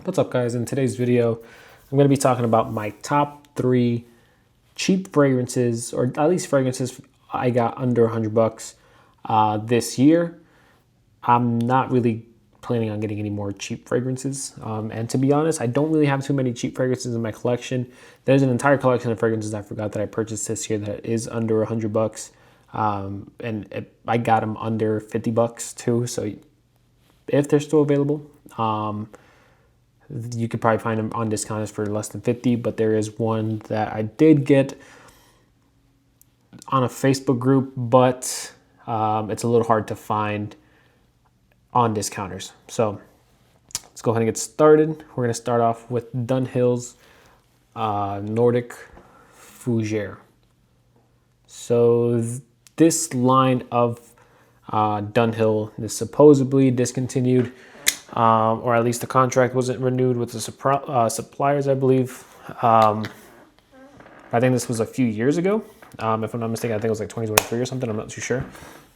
What's up, guys? In today's video, I'm going to be talking about my top 3 cheap fragrances, or at least fragrances I got under $100 this year. I'm not really planning on getting any more cheap fragrances. And to be honest, I don't really have too many cheap fragrances in my collection. There's an entire collection of fragrances I forgot that I purchased this year that is under $100. I got them under $50 too. So if they're still available, you could probably find them on discounts for less than 50, but there is one that I did get on a Facebook group, but it's a little hard to find on discounters. So let's go ahead and get started. We're going to start off with Dunhill's Nordic Fougere. So this line of Dunhill is supposedly discontinued, or at least the contract wasn't renewed with the suppliers, I believe. I think this was a few years ago. If I'm not mistaken, I think it was like 2023 or something. I'm not too sure.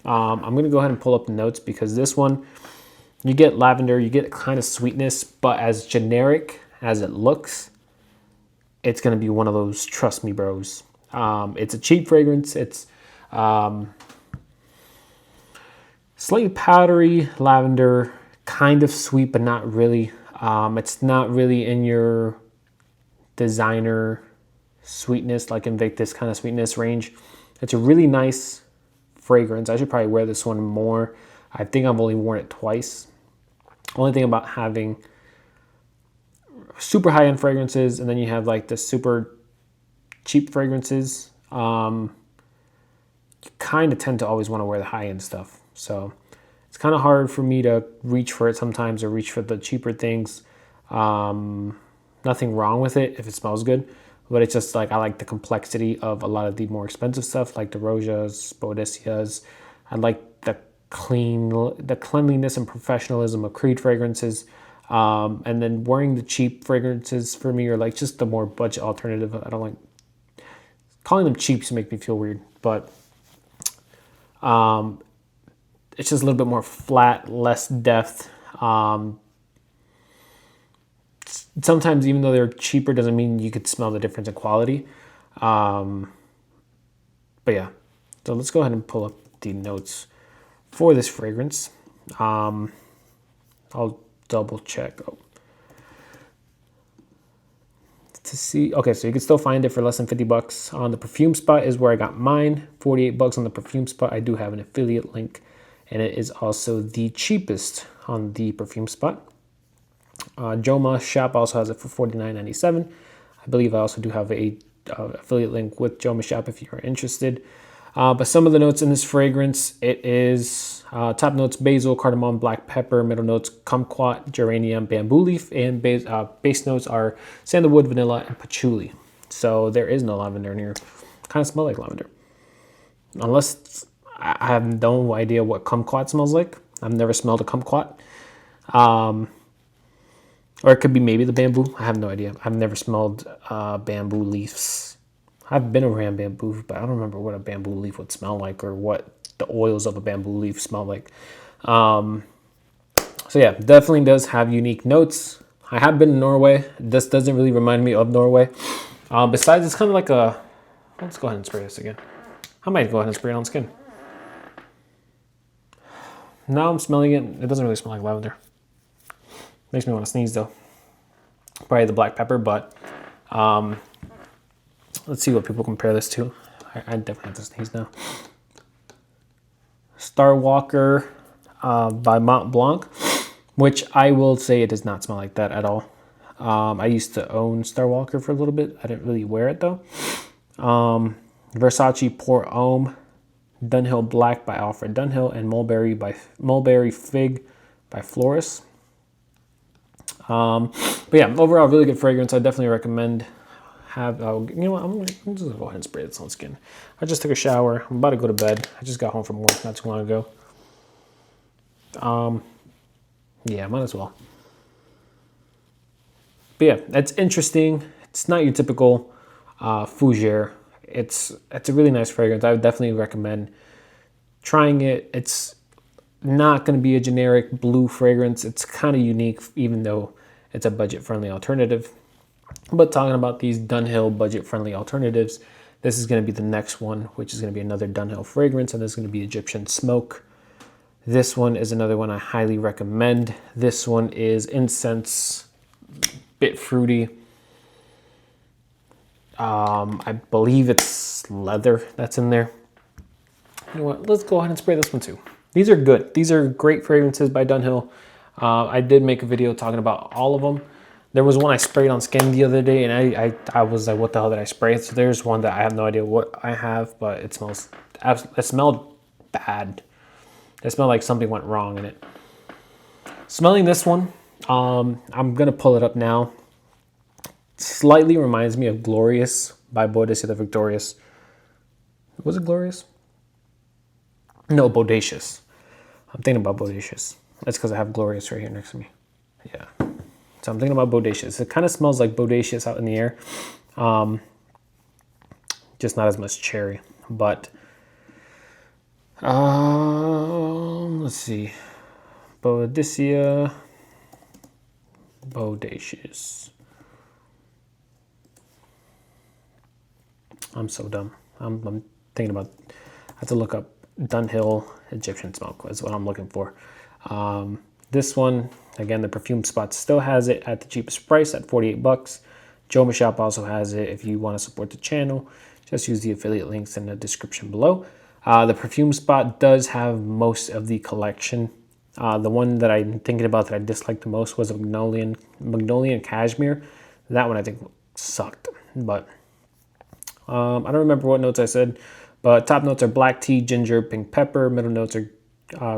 I'm going to go ahead and pull up the notes because this one, you get lavender, you get kind of sweetness, but as generic as it looks, it's going to be one of those trust me bros. It's a cheap fragrance. It's slightly powdery lavender, kind of sweet, but not really. It's not really in your designer sweetness, like Invictus kind of sweetness range. It's a really nice fragrance. I should probably wear this one more. I think I've only worn it twice. Only thing about having super high-end fragrances and then you have like the super cheap fragrances, you kind of tend to always want to wear the high-end stuff. So it's kind of hard for me to reach for it sometimes or reach for the cheaper things. Nothing wrong with it if it smells good, but it's just like I like the complexity of a lot of the more expensive stuff like the Rojas, Boadicias. I like the cleanliness and professionalism of Creed fragrances. And then wearing the cheap fragrances for me are like just the more budget alternative. I don't like calling them cheap to make me feel weird, but it's just a little bit more flat, less depth. Sometimes even though they're cheaper doesn't mean you could smell the difference in quality. But yeah, so let's go ahead and pull up the notes for this fragrance. I'll double check to see. Okay, so you can still find it for less than $50 on the Perfume Spot is where I got mine. $48 on the Perfume Spot. I do have an affiliate link, and it is also the cheapest on the Perfume Spot. Joma Shop also has it for $49.97. I believe I also do have a affiliate link with Joma Shop if you're interested. But some of the notes in this fragrance, it is top notes basil, cardamom, black pepper, middle notes kumquat, geranium, bamboo leaf, and base notes are sandalwood, vanilla, and patchouli. So there is no lavender in here. Kind of smell like lavender. Unless I have no idea what kumquat smells like. I've never smelled a kumquat. Or it could be maybe the bamboo. I have no idea. I've never smelled bamboo leaves. I've been around bamboo, but I don't remember what a bamboo leaf would smell like or what the oils of a bamboo leaf smell like. So yeah, definitely does have unique notes. I have been in Norway. This doesn't really remind me of Norway. Besides, it's kind of like a... Let's go ahead and spray this again. I might go ahead and spray it on skin. Now I'm smelling it. It doesn't really smell like lavender. Makes me want to sneeze though. Probably the black pepper, but let's see what people compare this to. I definitely have to sneeze now. Star Walker by Mont Blanc, which I will say it does not smell like that at all. I used to own Star Walker for a little bit. I didn't really wear it though. Versace Pour Homme, Dunhill Black by Alfred Dunhill, and Mulberry Fig by Floris. But yeah, overall, really good fragrance. I definitely recommend. You know what? I'm just gonna go ahead and spray this on skin. I just took a shower. I'm about to go to bed. I just got home from work not too long ago. Yeah, might as well. But yeah, it's interesting. It's not your typical fougere. It's a really nice fragrance. I would definitely recommend trying it. It's not going to be a generic blue fragrance. It's kind of unique, even though It's a budget-friendly alternative. But talking about these Dunhill budget-friendly alternatives, this is going to be the next one, which is going to be another Dunhill fragrance, and this is going to be Egyptian Smoke. This one is another one I highly recommend. This one is incense, bit fruity. I believe it's leather that's in there. You know what? Let's go ahead and spray this one too. These are good. These are great fragrances by Dunhill. I did make a video talking about all of them. There was one I sprayed on skin the other day, and I was like, what the hell did I spray? So there's one that I have no idea what I have, but it smelled bad. It smelled like something went wrong in it. Smelling this one, I'm going to pull it up now. Slightly reminds me of Glorious by Boadicea the Victorious. Was it Glorious? No, Bodacious. I'm thinking about Bodacious. That's because I have Glorious right here next to me. Yeah. So I'm thinking about Bodacious. It kind of smells like Bodacious out in the air. Just not as much cherry. But, let's see. Boadicea. Bodacious. I'm so dumb. I'm thinking about, I have to look up Dunhill Egyptian Smoke is what I'm looking for. This one, again, the Perfume Spot still has it at the cheapest price at $48. Joma Shop also has it. If you want to support the channel, just use the affiliate links in the description below. The Perfume Spot does have most of the collection. The one that I'm thinking about that I disliked the most was a Magnolia and Cashmere. That one I think sucked, but I don't remember what notes I said. But top notes are black tea, ginger, pink pepper. Middle notes are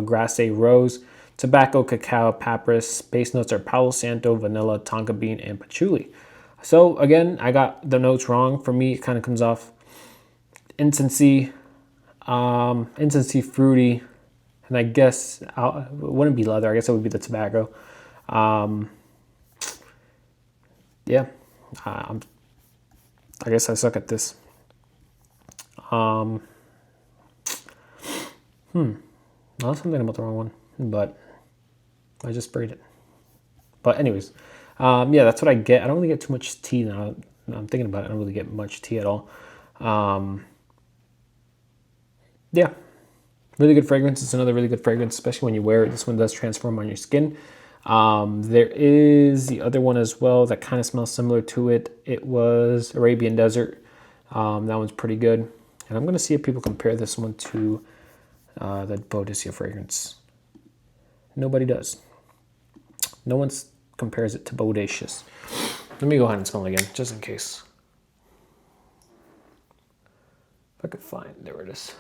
grasse, rose, tobacco, cacao, papyrus. Base notes are Palo Santo, vanilla, tonka bean, and patchouli. So again, I got the notes wrong. For me, it kind of comes off incensey, fruity, and I guess it wouldn't be leather. I guess it would be the tobacco. Yeah, I guess I suck at this. I was thinking about the wrong one, but I just sprayed it. But anyways, yeah, that's what I get. I don't really get too much tea now. I'm thinking about it. I don't really get much tea at all. Yeah, really good fragrance. It's another really good fragrance, especially when you wear it. This one does transform on your skin. There is the other one as well that kind of smells similar to it. It was Arabian Desert. That one's pretty good. And I'm going to see if people compare this one to the Boadicea fragrance. Nobody does. No one compares it to Bodacious. Let me go ahead and smell it again, just in case. If I could find, there it is.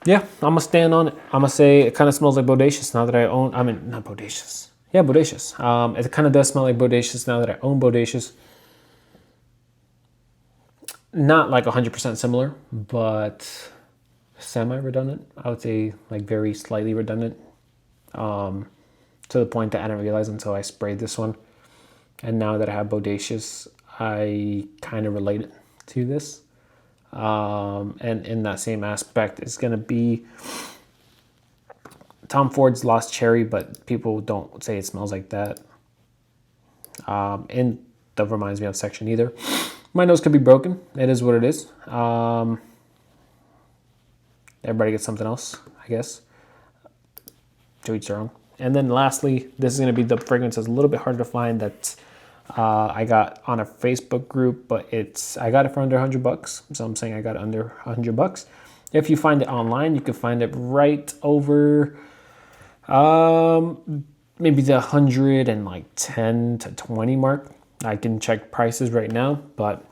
Yeah, I'm going to stand on it. I'm going to say it kind of smells like Bodacious now that I own, not Bodacious. Yeah, Bodacious. It kind of does smell like Bodacious now that I own Bodacious. Not like 100% similar, but semi-redundant. I would say like very slightly redundant. To the point that I didn't realize until I sprayed this one. And now that I have Bodacious, I kind of relate it to this. And in that same aspect, it's going to be Tom Ford's Lost Cherry, but people don't say it smells like that. And that reminds me of Section either. My nose could be broken. It is what it is. Everybody gets something else, I guess. To each their own. And then lastly, this is going to be the fragrance that's a little bit harder to find that I got on a Facebook group, but I got it for under $100. So I'm saying I got it under $100. If you find it online, you can find it right over maybe the 110 to 20 mark. I can check prices right now, but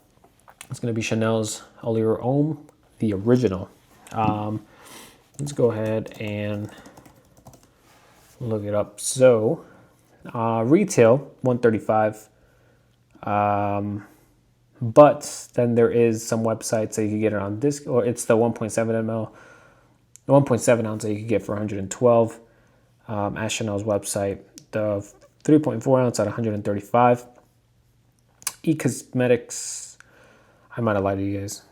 it's going to be Chanel's Allure Homme, the original. Let's go ahead and look it up. So, retail $135, but then there is some websites that you can get it on disc, or it's the 1.7 ounce that you can get for $112. At Chanel's website, the 3.4 ounce at $135. eCosmetics, I might have lied to you guys.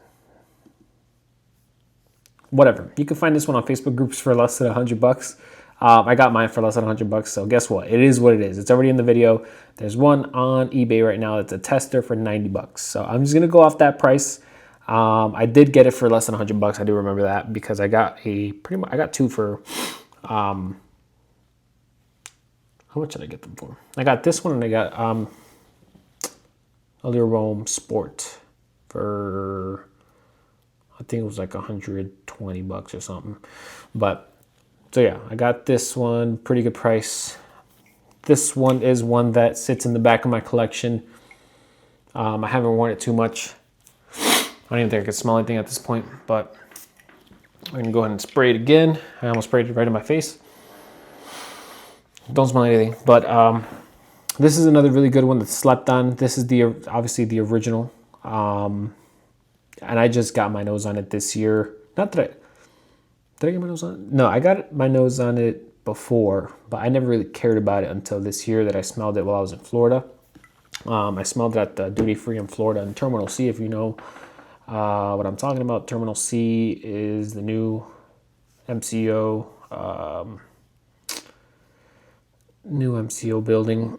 whatever. You can find this one on Facebook groups for less than $100. I got mine for less than $100. So guess what? It is what it is. It's already in the video. There's one on eBay right now. It's a tester for $90. So I'm just gonna go off that price. I did get it for less than $100. I do remember that because I got I got two for. How much did I get them for? I got this one and I got Allure Sport for, I think it was like $120 or something. But so yeah, I got this one, pretty good price. This one is one that sits in the back of my collection. I haven't worn it too much. I don't even think I can smell anything at this point, but I'm gonna go ahead and spray it again. I almost sprayed it right in my face. Don't smell anything, but this is another really good one that's slept on. This is obviously the original, and I just got my nose on it this year. Not that did I get my nose on it? No, I got my nose on it before, but I never really cared about it until this year that I smelled it while I was in Florida. I smelled it at the duty free in Florida in Terminal C. If you know what I'm talking about, Terminal C is the new MCO. New MCO building.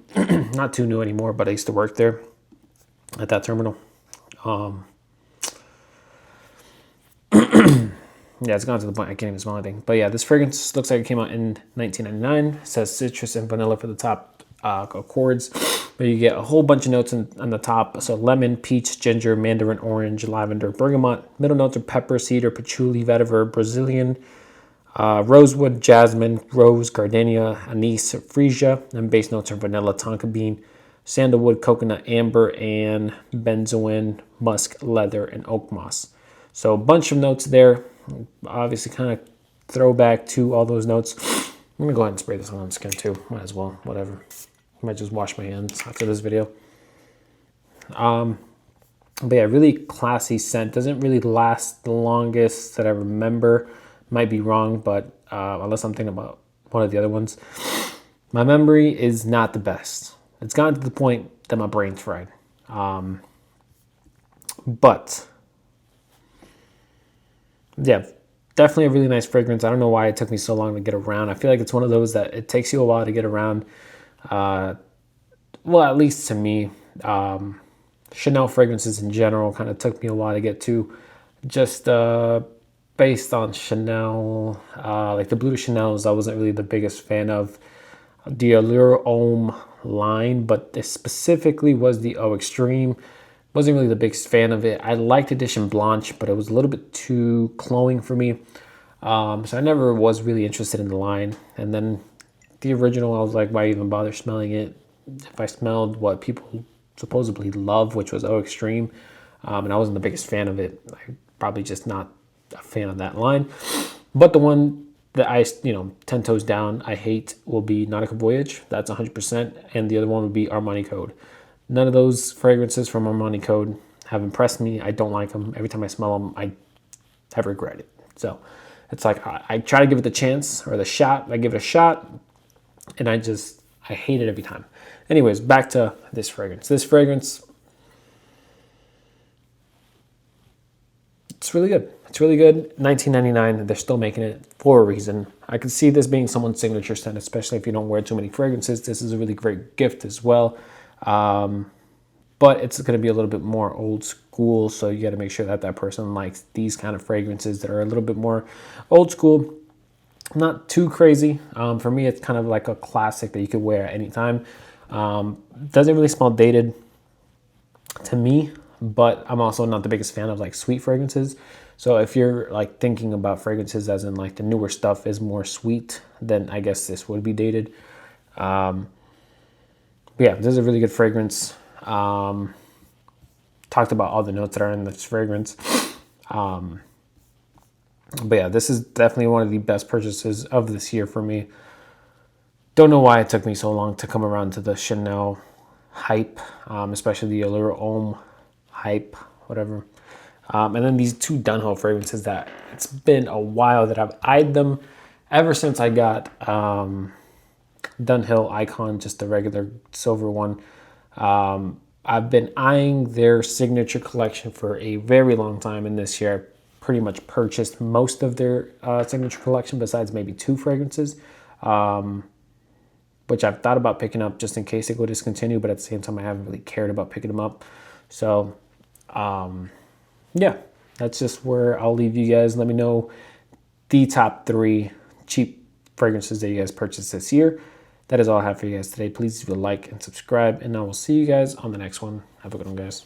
Not too new anymore, but I used to work there at that terminal. Yeah, it's gone to the point I can't even smell anything. But yeah, this fragrance looks like it came out in 1999. It says citrus and vanilla for the top chords, but you get a whole bunch of notes on the top. So lemon, peach, ginger, mandarin orange, lavender, bergamot. Middle notes are pepper, cedar, patchouli, vetiver, Brazilian, rosewood, jasmine, rose, gardenia, anise, freesia, and base notes are vanilla, tonka bean, sandalwood, coconut, amber, and benzoin, musk, leather, and oak moss. So a bunch of notes there. Obviously kind of throwback to all those notes. I'm gonna go ahead and spray this on the skin too. Might as well, whatever. Might just wash my hands after this video. But yeah, really classy scent. Doesn't really last the longest that I remember. Might be wrong, but unless I'm thinking about one of the other ones. My memory is not the best. It's gotten to the point that my brain's fried. But yeah, definitely a really nice fragrance. I don't know why it took me so long to get around. I feel like it's one of those that it takes you a while to get around. Well, at least to me. Chanel fragrances in general kind of took me a while to get to. Just based on Chanel, like the Bleu de Chanels, I wasn't really the biggest fan of the Allure Homme line, but this specifically was the Eau Extreme. Wasn't really the biggest fan of it. I liked Edition Blanche, but it was a little bit too cloying for me. So I never was really interested in the line. And then the original, I was like, why even bother smelling it? If I smelled what people supposedly love, which was Eau Extreme, and I wasn't the biggest fan of it. I'm probably just not a fan of that line. But the one that I, 10 toes down, I hate will be Nautica Voyage. That's 100%. And the other one would be Armani Code. None of those fragrances from Armani Code have impressed me. I don't like them. Every time I smell them, I regret it. So it's like I try to give it the chance or the shot. I give it a shot, and I hate it every time. Anyways, back to this fragrance. This fragrance, it's really good. It's really good. $19.99. They're still making it for a reason. I could see this being someone's signature scent, especially if you don't wear too many fragrances. This is a really great gift as well. But it's going to be a little bit more old school, so you got to make sure that that person likes these kind of fragrances that are a little bit more old school, not too crazy. For me, it's kind of like a classic that you could wear at any time. Doesn't really smell dated to me, but I'm also not the biggest fan of like sweet fragrances. So if you're like thinking about fragrances as in like the newer stuff is more sweet, then I guess this would be dated. Yeah, this is a really good fragrance. Talked about all the notes that are in this fragrance. But yeah, this is definitely one of the best purchases of this year for me. Don't know why it took me so long to come around to the Chanel hype, especially the Allure Homme hype, whatever. And then these two Dunhill fragrances that it's been a while that I've eyed them ever since I got Dunhill Icon, just the regular silver one. I've been eyeing their signature collection for a very long time, and this year I pretty much purchased most of their signature collection besides maybe 2 fragrances, which I've thought about picking up just in case they go discontinue, but at the same time I haven't really cared about picking them up. So yeah, that's just where I'll leave you guys. Let me know the top 3 cheap fragrances that you guys purchased this year. That is all I have for you guys today. Please leave a like and subscribe, and I will see you guys on the next one. Have a good one, guys.